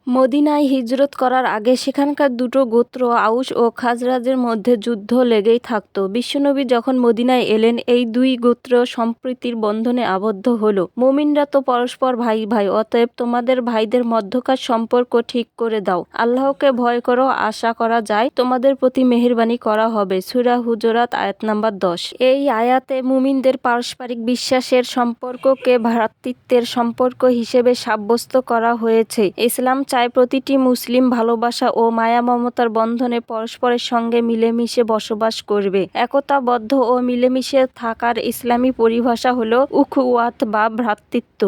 মদিনায় হিজরত করার আগে সেখানকার দুটো গোত্র আউস ও খাজরাজের মধ্যে যুদ্ধ লেগেই থাকত। বিশ্বনবী যখন মদিনায় এলেন, এই দুই গোত্র সম্প্রীতির বন্ধনে আবদ্ধ হলো। মুমিনরা তো পরস্পর ভাই ভাই, অতএব তোমাদের ভাইদের মধ্যকার সম্পর্ক ঠিক করে দাও। আল্লাহকে ভয় করো, আশা করা যায় তোমাদের প্রতি মেহেরবানি করা হবে। সূরা হুজুরাত আয়াত নাম্বার 10। এই আয়াতে মুমিনদের পারস্পরিক বিশ্বাসের সম্পর্ককে ভ্রাতৃত্বের সম্পর্ক হিসেবে সাব্যস্ত করা হয়েছে। ইসলাম চায় প্রতিটি মুসলিম ভালোবাসা ও মায়া মমতার বন্ধনে পরস্পরের সঙ্গে মিলেমিশে বসবাস করবে। একতাবদ্ধ ও মিলেমিশে থাকার ইসলামী পরিভাষা হলো উখওয়াত বা ভ্রাতৃত্ব।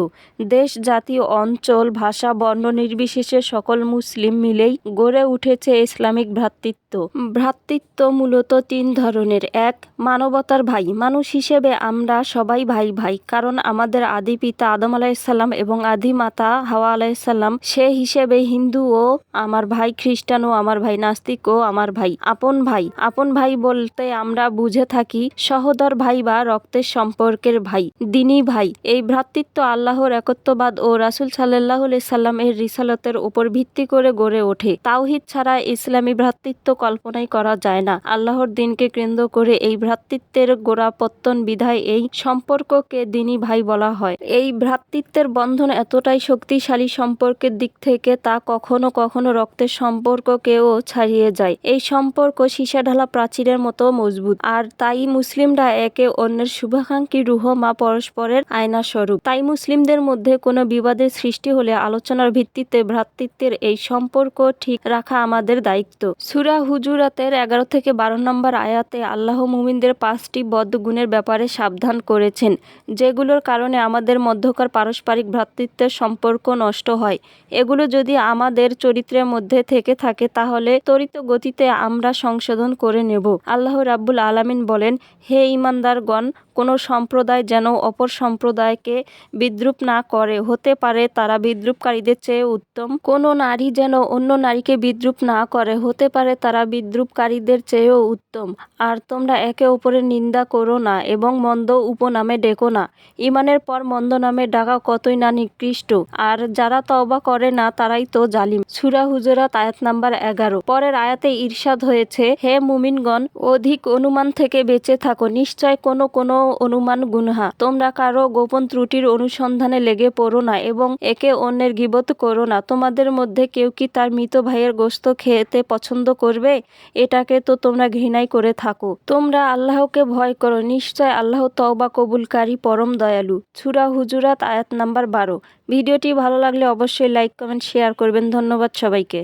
দেশ, জাতি, অঞ্চল, ভাষা, বর্ণ নির্বিশেষে সকল মুসলিম মিলেই গড়ে উঠেছে ইসলামিক ভ্রাতৃত্ব। ভ্রাতৃত্ব মূলত তিন ধরনের। এক, মানবতার ভাই। মানুষ হিসেবে আমরা সবাই ভাই ভাই, কারণ আমাদের আদি পিতা আদম আলাইহিসসালাম এবং আদি মাতা হাওয়া আলাইহিসসালাম। সে হিসেবে হিন্দুও আমার ভাই, খ্রিস্টানও আমার ভাই, নাস্তিকও আমার ভাই। আপন ভাই, আপন ভাই বলতে আমরা বুঝে থাকি সহোদর ভাই বা রক্তের সম্পর্কের ভাই। দ্বীনি ভাই। এই ভ্রাতৃত্ব আল্লাহর একত্ববাদ ও রাসূল সাল্লাল্লাহু আলাইহি সাল্লাম এর রিসালাতের উপর ভিত্তি করে গড়ে ওঠে। তাওহীদ ছাড়া ইসলামী ভ্রাতৃত্ব কল্পনাই করা যায় না। আল্লাহর দ্বীনকে কেন্দ্র করে এই ভ্রাতৃত্বের গোড়াপত্তন বিধায় এই সম্পর্ককে দ্বীনি ভাই বলা হয়। এই ভ্রাতৃত্বের বন্ধন এতটাই শক্তিশালী সম্পর্কের দিক থেকে তা কখনো কখনো রক্তের সম্পর্ককেও ছাড়িয়ে যায়। এই সম্পর্ক সীসাঢালা প্রাচীরের মতো মজবুত, আর তাই মুসলিমরা একে অন্যের শুভাকাঙ্ক্ষী রুহমা, পরস্পরের আয়না স্বরূপ। তাই মুসলিমদের মধ্যে কোনো বিবাদের সৃষ্টি হলে আলোচনার ভিত্তিতে ভ্রাতৃত্বের এই সম্পর্ক ঠিক রাখা আমাদের দায়িত্ব। সূরা হুজুরাতের 11 থেকে 12 নম্বর আয়াতে আল্লাহ মুমিনদের 5টি বদগুণের ব্যাপারে সাবধান করেছেন, যেগুলোর কারণে আমাদের মধ্যকার পারস্পরিক ভ্রাতৃত্বের সম্পর্ক নষ্ট হয়। এগুলো যদি আমাদের চরিত্রের মধ্যে থেকে থাকে তাহলে ত্বরিত গতিতে আমরা সংশোধন করে নেব। আল্লাহ রাব্বুল আলামিন বলেন, হে ঈমানদারগণ, কোন সম্প্রদায় যেন অপর সম্প্রদায়কে বিদ্রূপ না করে, হতে পারে তারা বিদ্রূপকারীদের চেয়ে উত্তম। কোন নারী যেন অন্য নারীকে বিদ্রূপ না করে, হতে পারে তারা বিদ্রূপকারীদের চেয়েও উত্তম। আর তোমরা একে অপরের নিন্দা করো না এবং মন্দ উপনামে ডেকো না। ঈমানের পর মন্দ নামে ডাকা কতই না নিকৃষ্ট, আর যারা তওবা করে না তারাই তো জালিম। সূরা হুজুরাত আয়াত নাম্বার 11। পরের আয়াতে ইরশাদ হয়েছে, হে মুমিনগণ, অধিক অনুমান থেকে বেঁচে থাকো। নিশ্চয় কোনো কোনো অনুমান গুনহা। তোমরা কারো গোপন ত্রুটির অনুসন্ধানে লেগে পড়ো না এবং একে অন্যের গীবত করো না। তোমাদের মধ্যে কেউ কি তার মৃত ভাইয়ের গোশত খেতে পছন্দ করবে? এটাকে তো তোমরা ঘৃণাই করে থাকো। তোমরা আল্লাহকে ভয় করো, নিশ্চয় আল্লাহ তওবা কবুলকারী, পরম দয়ালু। সূরা হুজুরাত আয়াত নাম্বার 12। ভিডিওটি ভালো লাগলে অবশ্যই লাইক, কমেন্ট, শেয়ার করবেন। ধন্যবাদ সবাইকে।